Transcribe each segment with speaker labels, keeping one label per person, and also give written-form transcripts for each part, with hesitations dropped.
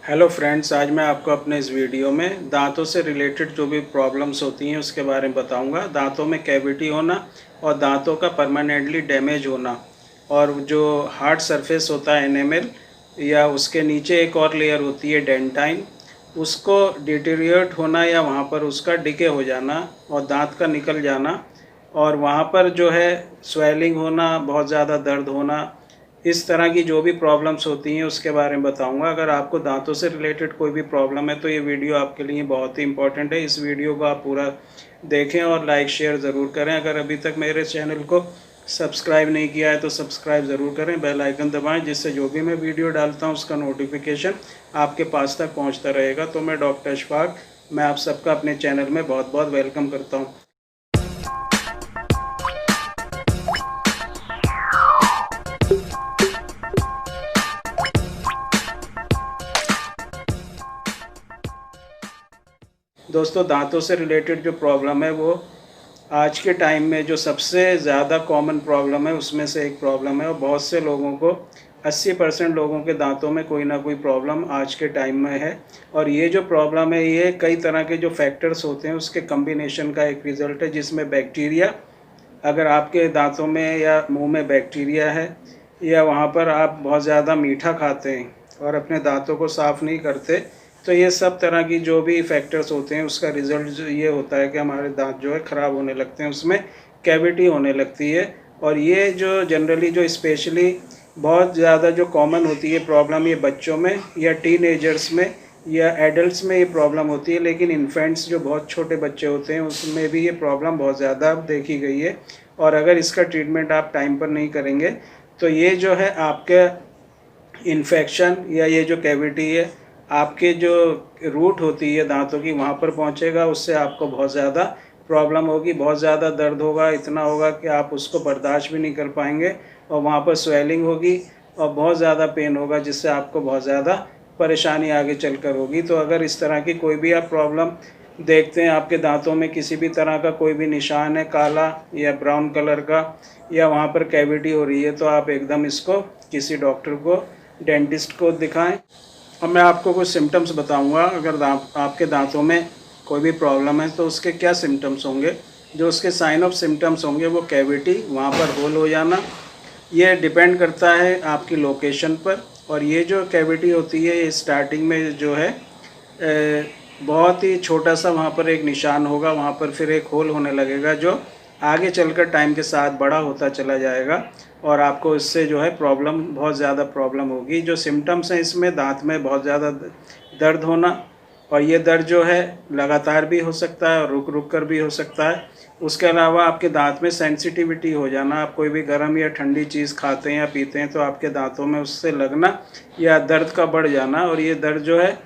Speaker 1: Hello friends, आज मैं आपको अपने इस वीडियो में दांतों से रिलेटेड जो भी प्रॉब्लम्स होती हैं उसके बारे में बताऊंगा। दांतों में कैविटी होना और दांतों का परमानेंटली डैमेज होना, और जो हार्ड सरफेस होता है एनेमल या उसके नीचे एक और लेयर होती है डेंटाइन, उसको डिटेरियोरेट होना या वहाँ पर उसका डिके हो जाना और दांत का निकल जाना, और वहाँ पर जो है स्वेलिंग होना, बहुत ज़्यादा दर्द होना, इस तरह की जो भी प्रॉब्लम्स होती हैं उसके बारे में बताऊंगा। अगर आपको दांतों से रिलेटेड कोई भी प्रॉब्लम है तो ये वीडियो आपके लिए बहुत ही इंपॉर्टेंट है। इस वीडियो को आप पूरा देखें और लाइक शेयर ज़रूर करें। अगर अभी तक मेरे चैनल को सब्सक्राइब नहीं किया है तो सब्सक्राइब ज़रूर करें, बेल आइकन दबाएं, जिससे जो भी मैं वीडियो डालता हूं उसका नोटिफिकेशन आपके पास तक पहुंचता रहेगा। तो मैं डॉक्टर इशफाक, मैं आप सबका अपने चैनल में बहुत बहुत वेलकम करता हूँ। दोस्तों, दांतों से रिलेटेड जो प्रॉब्लम है वो आज के टाइम में जो सबसे ज़्यादा कॉमन प्रॉब्लम है उसमें से एक प्रॉब्लम है, और बहुत से लोगों को 80% लोगों के दांतों में कोई ना कोई प्रॉब्लम आज के टाइम में है। और ये जो प्रॉब्लम है ये कई तरह के जो फैक्टर्स होते हैं उसके कम्बिनेशन का एक रिज़ल्ट है, जिसमें बैक्टीरिया, अगर आपके दांतों में या मुंह में बैक्टीरिया है, या वहाँ पर आप बहुत ज़्यादा मीठा खाते हैं और अपने दांतों को साफ़ नहीं करते, तो ये सब तरह की जो भी फैक्टर्स होते हैं उसका रिज़ल्ट ये होता है कि हमारे दांत जो है ख़राब होने लगते हैं, उसमें कैविटी होने लगती है। और ये जो जनरली जो स्पेशली बहुत ज़्यादा जो कॉमन होती है प्रॉब्लम, ये बच्चों में या टीनेजर्स में या एडल्ट्स में ये प्रॉब्लम होती है, लेकिन इन्फेंट्स जो बहुत छोटे बच्चे होते हैं उसमें भी ये प्रॉब्लम बहुत ज़्यादा देखी गई है। और अगर इसका ट्रीटमेंट आप टाइम पर नहीं करेंगे तो ये जो है आपके इन्फेक्शन या ये जो कैविटी है आपके जो रूट होती है दांतों की वहाँ पर पहुँचेगा, उससे आपको बहुत ज़्यादा प्रॉब्लम होगी, बहुत ज़्यादा दर्द होगा, इतना होगा कि आप उसको बर्दाश्त भी नहीं कर पाएंगे, और वहाँ पर स्वेलिंग होगी और बहुत ज़्यादा पेन होगा, जिससे आपको बहुत ज़्यादा परेशानी आगे चलकर होगी। तो अगर इस तरह की कोई भी आप प्रॉब्लम देखते हैं, आपके दांतों में किसी भी तरह का कोई भी निशान है काला या ब्राउन कलर का, या वहाँ पर कैविटी हो रही है, तो आप एकदम इसको किसी डॉक्टर को, डेंटिस्ट को दिखाएं। अब मैं आपको कुछ सिम्टम्स बताऊंगा। अगर आपके दांतों में कोई भी प्रॉब्लम है तो उसके क्या सिम्टम्स होंगे। जो उसके साइन ऑफ सिम्टम्स होंगे वो कैविटी, वहाँ पर होल हो जाना, ये डिपेंड करता है आपकी लोकेशन पर। और ये जो कैविटी होती है ये स्टार्टिंग में जो है बहुत ही छोटा सा वहाँ पर एक निशान होगा, वहाँ पर फिर एक होल होने लगेगा जो आगे चलकर टाइम के साथ बड़ा होता चला जाएगा, और आपको इससे जो है प्रॉब्लम, बहुत ज़्यादा प्रॉब्लम होगी। जो सिम्टम्स हैं इसमें दांत में बहुत ज़्यादा दर्द होना, और ये दर्द जो है लगातार भी हो सकता है और रुक रुक कर भी हो सकता है। उसके अलावा आपके दांत में सेंसिटिविटी हो जाना, आप कोई भी गर्म या ठंडी चीज़ खाते हैं या पीते हैं तो आपके दांतों में उससे लगना या दर्द का बढ़ जाना, और ये दर्द जो है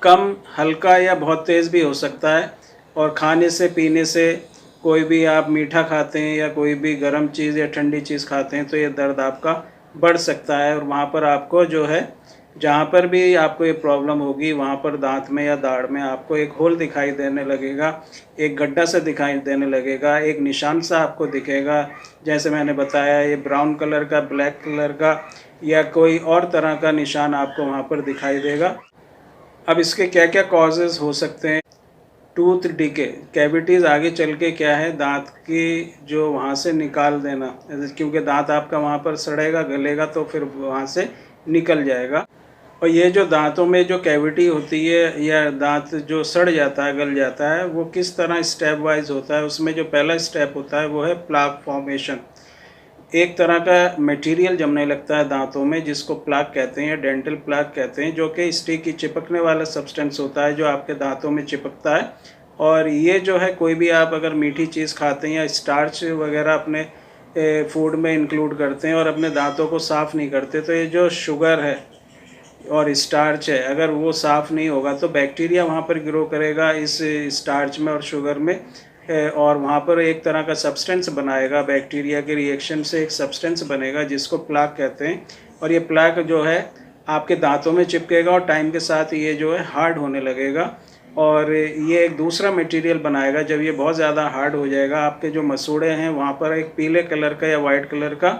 Speaker 1: कम, हल्का या बहुत तेज़ भी हो सकता है। और खाने से, पीने से, कोई भी आप मीठा खाते हैं या कोई भी गर्म चीज़ या ठंडी चीज़ खाते हैं तो ये दर्द आपका बढ़ सकता है। और वहाँ पर आपको जो है, जहाँ पर भी आपको ये प्रॉब्लम होगी वहाँ पर दांत में या दाढ़ में आपको एक होल दिखाई देने लगेगा, एक गड्ढा सा दिखाई देने लगेगा, एक निशान सा आपको दिखेगा। जैसे मैंने बताया, ये ब्राउन कलर का, ब्लैक कलर का या कोई और तरह का निशान आपको वहाँ पर दिखाई देगा। अब इसके क्या क्या कॉजेज़ हो सकते हैं। टूथ डिके, कैविटीज़ आगे चल के क्या है, दांत की जो वहाँ से निकाल देना, क्योंकि दांत आपका वहाँ पर सड़ेगा, गलेगा तो फिर वहाँ से निकल जाएगा। और ये जो दांतों में जो कैविटी होती है या दांत जो सड़ जाता है, गल जाता है, वो किस तरह स्टेप वाइज होता है। उसमें जो पहला स्टेप होता है वो है प्लाक फॉर्मेशन। एक तरह का मटेरियल जमने लगता है दांतों में जिसको प्लाक कहते हैं, डेंटल प्लाक कहते हैं, जो कि स्टिक की चिपकने वाला सब्सटेंस होता है जो आपके दांतों में चिपकता है। और ये जो है, कोई भी आप अगर मीठी चीज़ खाते हैं या स्टार्च वगैरह अपने फूड में इंक्लूड करते हैं और अपने दांतों को साफ़ नहीं करते, तो ये जो शुगर है और स्टार्च है, अगर वो साफ़ नहीं होगा तो बैक्टीरिया वहाँ पर ग्रो करेगा इस स्टार्च में और शुगर में, और वहाँ पर एक तरह का सब्सटेंस बनाएगा, बैक्टीरिया के रिएक्शन से एक सब्सटेंस बनेगा जिसको प्लाक कहते हैं। और ये प्लाक जो है आपके दांतों में चिपकेगा और टाइम के साथ ये जो है हार्ड होने लगेगा, और ये एक दूसरा मटेरियल बनाएगा। जब ये बहुत ज़्यादा हार्ड हो जाएगा, आपके जो मसूड़े हैं वहाँ पर एक पीले कलर का या वाइट कलर का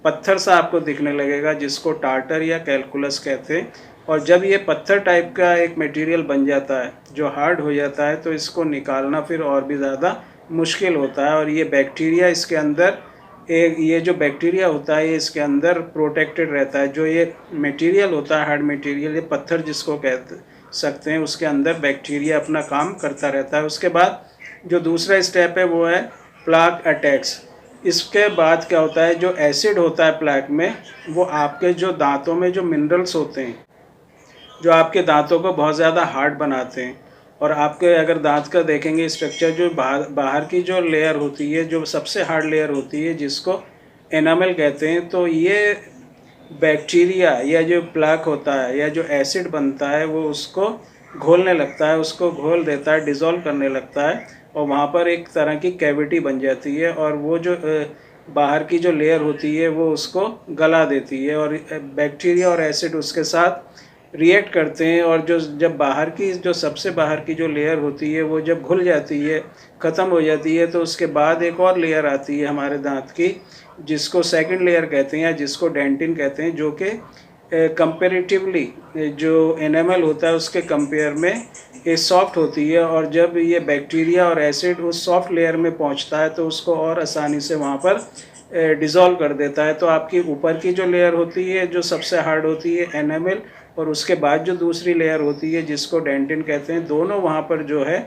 Speaker 1: पत्थर सा आपको दिखने लगेगा, जिसको टार्टर या कैलकुलस कहते हैं। और जब ये पत्थर टाइप का एक मटेरियल बन जाता है, जो हार्ड हो जाता है, तो इसको निकालना फिर और भी ज़्यादा मुश्किल होता है। और ये बैक्टीरिया इसके अंदर ये जो बैक्टीरिया होता है ये इसके अंदर प्रोटेक्टेड रहता है। जो ये मटेरियल होता है, हार्ड मटेरियल, ये पत्थर जिसको कह सकते हैं, उसके अंदर बैक्टीरिया अपना काम करता रहता है। उसके बाद जो दूसरा स्टेप है वो है प्लाक अटैक्स। इसके बाद क्या होता है, जो एसिड होता है प्लाक में, वो आपके जो दांतों में जो मिनरल्स होते हैं, जो आपके दांतों को बहुत ज़्यादा हार्ड बनाते हैं। और आपके अगर दांत का देखेंगे स्ट्रक्चर, जो बाहर की जो लेयर होती है, जो सबसे हार्ड लेयर होती है, जिसको एनामल कहते हैं, तो ये बैक्टीरिया या जो प्लाक होता है या जो एसिड बनता है, वो उसको घोलने लगता है, उसको घोल देता है, डिज़ोल्व करने लगता है, और वहाँ पर एक तरह की कैविटी बन जाती है। और वो जो बाहर की जो लेयर होती है वो उसको गला देती है, और बैक्टीरिया और एसिड उसके साथ रिएक्ट करते हैं। और जब बाहर की जो सबसे बाहर की जो लेयर होती है वो जब घुल जाती है, ख़त्म हो जाती है, तो उसके बाद एक और लेयर आती है हमारे दांत की, जिसको सेकंड लेयर कहते हैं या जिसको डेंटिन कहते हैं, जो कि कंपेरेटिवली जो एनामल होता है उसके कंपेयर में ये सॉफ्ट होती है। और जब ये बैक्टीरिया और एसिड उस सॉफ्ट लेयर में पहुंचता है तो उसको और आसानी से वहाँ पर डिज़ोल्व कर देता है। तो आपकी ऊपर की जो लेयर होती है जो सबसे हार्ड होती है एनामल, और उसके बाद जो दूसरी लेयर होती है जिसको डेंटिन कहते हैं, दोनों वहाँ पर जो है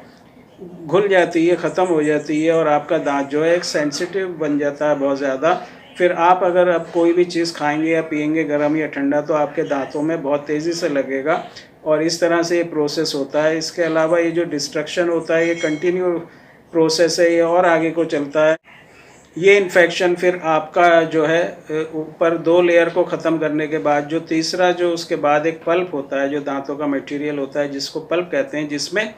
Speaker 1: घुल जाती है, ख़त्म हो जाती है, और आपका दांत जो है एक सेंसिटिव बन जाता है बहुत ज़्यादा। फिर आप अगर अब कोई भी चीज़ खाएंगे या पिएंगे गर्म या ठंडा, तो आपके दांतों में बहुत तेज़ी से लगेगा, और इस तरह से ये प्रोसेस होता है। इसके अलावा ये जो डिस्ट्रक्शन होता है ये कंटिन्यू प्रोसेस है, ये और आगे को चलता है। ये इन्फेक्शन फिर आपका जो है ऊपर दो लेयर को ख़त्म करने के बाद जो तीसरा जो उसके बाद एक पल्प होता है, जो दांतों का मटेरियल होता है जिसको पल्प कहते हैं, जिसमें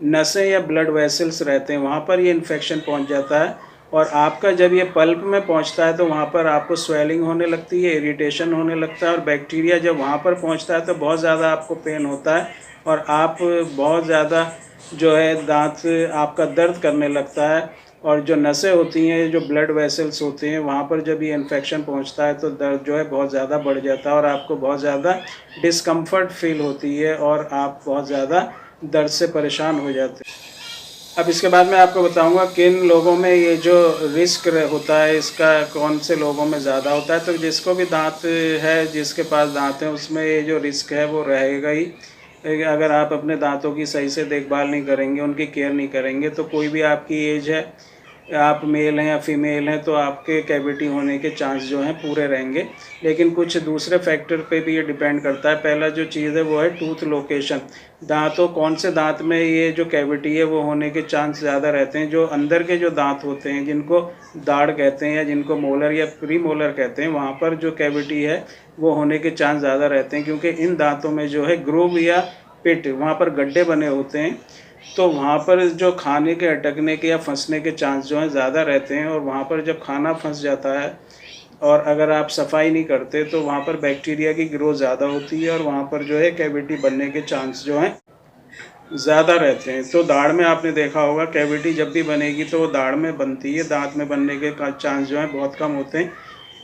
Speaker 1: नसें या ब्लड वेसल्स रहते हैं, वहाँ पर ये इन्फेक्शन पहुँच जाता है। और आपका जब ये पल्प में पहुँचता है तो वहाँ पर आपको स्वेलिंग होने लगती है, इरिटेशन होने लगता है, और बैक्टीरिया जब वहाँ पर पहुँचता है तो बहुत ज़्यादा आपको पेन होता है, और आप बहुत ज़्यादा जो है दांत आपका दर्द करने लगता है। और जो नसें होती हैं, जो ब्लड वेसल्स होते हैं, वहाँ पर जब ये इन्फेक्शन पहुँचता है तो दर्द जो है बहुत ज़्यादा बढ़ जाता है, और आपको बहुत ज़्यादा डिस्कम्फर्ट फील होती है, और आप बहुत ज़्यादा दर्द से परेशान हो जाते हैं। अब इसके बाद मैं आपको बताऊंगा किन लोगों में ये जो रिस्क होता है इसका, कौन से लोगों में ज़्यादा होता है। तो जिसको भी दांत है, जिसके पास दांत है, उसमें ये जो रिस्क है वो रहेगा ही। अगर आप अपने दांतों की सही से देखभाल नहीं करेंगे, उनकी केयर नहीं करेंगे, तो कोई भी आपकी एज है, आप मेल हैं या फीमेल हैं, तो आपके कैविटी होने के चांस जो हैं पूरे रहेंगे। लेकिन कुछ दूसरे फैक्टर पे भी ये डिपेंड करता है। पहला जो चीज़ है वो है टूथ लोकेशन। दांतों, कौन से दांत में ये जो कैविटी है वो होने के चांस ज़्यादा रहते हैं। जो अंदर के जो दांत होते हैं, जिनको दाढ़ कहते हैं या जिनको मोलर या प्री मोलर कहते हैं, वहाँ पर जो कैविटी है वो होने के चांस ज़्यादा रहते हैं, क्योंकि इन दांतों में जो है ग्रूव या पिट, वहाँ पर गड्ढे बने होते हैं। तो वहाँ पर जो खाने के अटकने के या फंसने के चांस जो हैं ज़्यादा रहते हैं, और वहाँ पर जब खाना फंस जाता है और अगर आप सफाई नहीं करते तो वहाँ पर बैक्टीरिया की ग्रोथ ज़्यादा होती है, और वहाँ पर जो है कैविटी बनने के चांस जो हैं ज़्यादा रहते हैं। तो दाढ़ में आपने देखा होगा कैविटी जब भी बनेगी तो वो दाढ़ में बनती है, दांत में बनने के चांस जो हैं बहुत कम होते हैं।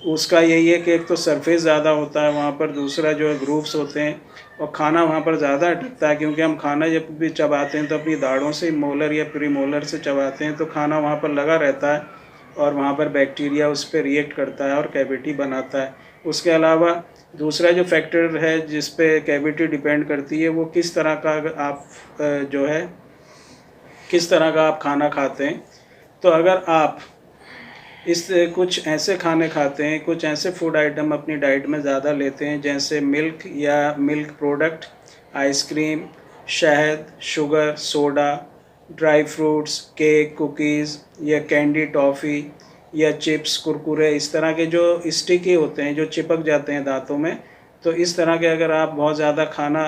Speaker 1: उसका यही है कि एक तो सरफेस ज़्यादा होता है वहाँ पर, दूसरा जो है ग्रूव्स होते हैं, और खाना वहाँ पर ज़्यादा अटकता है, क्योंकि हम खाना जब भी चबाते हैं तो अपनी दाढ़ों से मोलर या प्री मोलर से चबाते हैं, तो खाना वहाँ पर लगा रहता है, और वहाँ पर बैक्टीरिया उस पर रिएक्ट करता है और कैविटी बनाता है। उसके अलावा दूसरा जो फैक्टर है जिस पे कैविटी डिपेंड करती है, वो किस तरह का आप जो है किस तरह का आप खाना खाते हैं। तो अगर आप इस कुछ ऐसे खाने खाते हैं, कुछ ऐसे फूड आइटम अपनी डाइट में ज़्यादा लेते हैं, जैसे मिल्क या मिल्क प्रोडक्ट, आइसक्रीम, शहद, sugar, soda, dry fruits, cake, cookies या कैंडी, टॉफ़ी या चिप्स, कुरकुरे, इस तरह के जो स्टिकी होते हैं, जो चिपक जाते हैं दांतों में, तो इस तरह के अगर आप बहुत ज़्यादा खाना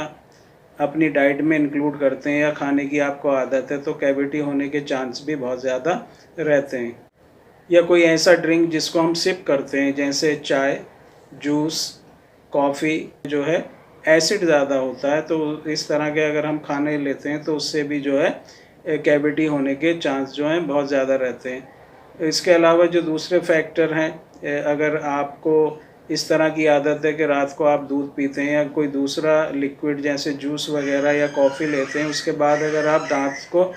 Speaker 1: अपनी डाइट में इंक्लूड करते हैं या खाने की आपको आदत है, तो कैविटी होने के चांस भी बहुत ज़्यादा रहते हैं। या कोई ऐसा ड्रिंक जिसको हम सिप करते हैं, जैसे चाय, जूस, कॉफ़ी, जो है एसिड ज़्यादा होता है, तो इस तरह के अगर हम खाने लेते हैं तो उससे भी जो है कैविटी होने के चांस जो हैं बहुत ज़्यादा रहते हैं। इसके अलावा जो दूसरे फैक्टर हैं अगर आपको इस तरह की आदत है कि रात को आप दूध पीते हैं या कोई दूसरा लिक्विड जैसे जूस वगैरह या कॉफ़ी लेते हैं, उसके बाद अगर आप दांत को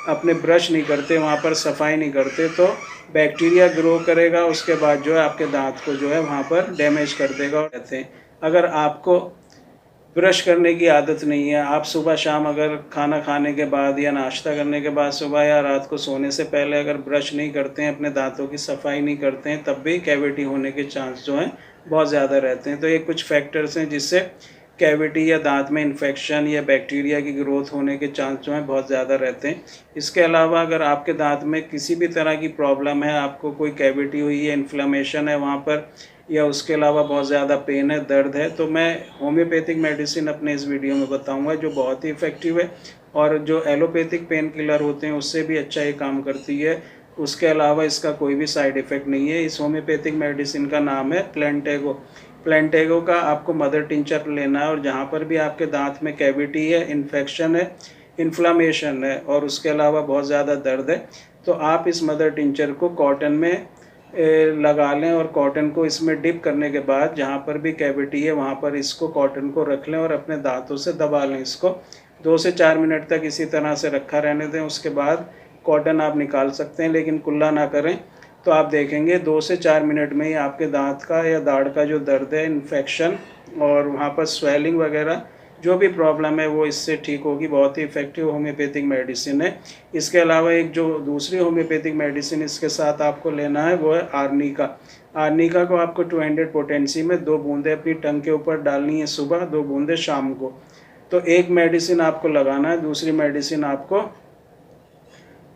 Speaker 1: अपने ब्रश नहीं करते, वहाँ पर सफाई नहीं करते, तो बैक्टीरिया ग्रो करेगा, उसके बाद जो है आपके दांत को जो है वहाँ पर डैमेज कर देगा। और कहते हैं अगर आपको ब्रश करने की आदत नहीं है, आप सुबह शाम अगर खाना खाने के बाद या नाश्ता करने के बाद सुबह या रात को सोने से पहले अगर ब्रश नहीं करते हैं, अपने दांतों की सफाई नहीं करते हैं, तब भी कैविटी होने के चांस जो हैं बहुत ज़्यादा रहते हैं। तो ये कुछ फैक्टर्स हैं जिससे कैविटी या दांत में इन्फेक्शन या बैक्टीरिया की ग्रोथ होने के चांस जो हैं बहुत ज़्यादा रहते हैं। इसके अलावा अगर आपके दांत में किसी भी तरह की प्रॉब्लम है, आपको कोई कैविटी हुई है, इन्फ्लेमेशन है वहाँ पर, या उसके अलावा बहुत ज़्यादा पेन है, दर्द है, तो मैं होम्योपैथिक मेडिसिन अपने इस वीडियो में बताऊंगा जो बहुत ही इफ़ेक्टिव है और जो एलोपैथिक पेन किलर होते हैं उससे भी अच्छा ये काम करती है। उसके अलावा इसका कोई भी साइड इफ़ेक्ट नहीं है। इस होम्योपैथिक मेडिसिन का नाम है प्लेंटेगो। प्लेंटेगो का आपको मदर टिंचर लेना है और जहाँ पर भी आपके दांत में कैविटी है, इन्फेक्शन है, इन्फ्लामेशन है और उसके अलावा बहुत ज़्यादा दर्द है, तो आप इस मदर टिंचर को कॉटन में लगा लें और कॉटन को इसमें डिप करने के बाद जहाँ पर भी कैविटी है वहाँ पर इसको कॉटन को रख लें और अपने दांतों से दबा लें। इसको 2 से 4 मिनट तक इसी तरह से रखा रहने दें। उसके बाद कॉटन आप निकाल सकते हैं, लेकिन कुल्ला ना करें। तो आप देखेंगे 2 से 4 मिनट में ही आपके दांत का या दाढ़ का जो दर्द है, इन्फेक्शन और वहाँ पर स्वेलिंग वगैरह जो भी प्रॉब्लम है वो इससे ठीक होगी। बहुत ही इफ़ेक्टिव होम्योपैथिक मेडिसिन है। इसके अलावा एक जो दूसरी होम्योपैथिक मेडिसिन इसके साथ आपको लेना है वो है आर्निका। आर्निका को आपको 200 पोटेंसी में 2 बूंदें अपनी टंग के ऊपर डालनी है सुबह, 2 बूंदें शाम को। तो एक मेडिसिन आपको लगाना है, दूसरी मेडिसिन आपको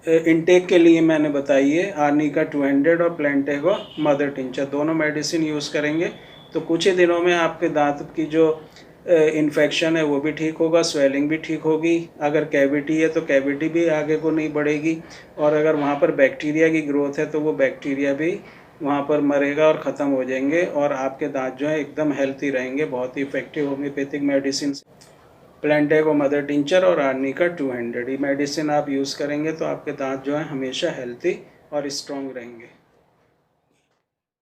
Speaker 1: इनटेक के लिए मैंने बताई है आर्निका 200 और प्लेंटेगो मदर टिंचर, दोनों मेडिसिन यूज़ करेंगे तो कुछ ही दिनों में आपके दांत की जो इन्फेक्शन है वो भी ठीक होगा, स्वेलिंग भी ठीक होगी। अगर कैविटी है तो कैविटी भी आगे को नहीं बढ़ेगी और अगर वहाँ पर बैक्टीरिया की ग्रोथ है तो वो बैक्टीरिया भी वहाँ पर मरेगा और ख़त्म हो जाएंगे और आपके दांत जो है एकदम हेल्थी रहेंगे। बहुत ही effective homeopathic medicine plantago mother tincture और आर्निका 200, ये मेडिसिन आप यूज़ करेंगे तो आपके दांत जो है हमेशा हेल्थी और स्ट्रॉन्ग रहेंगे।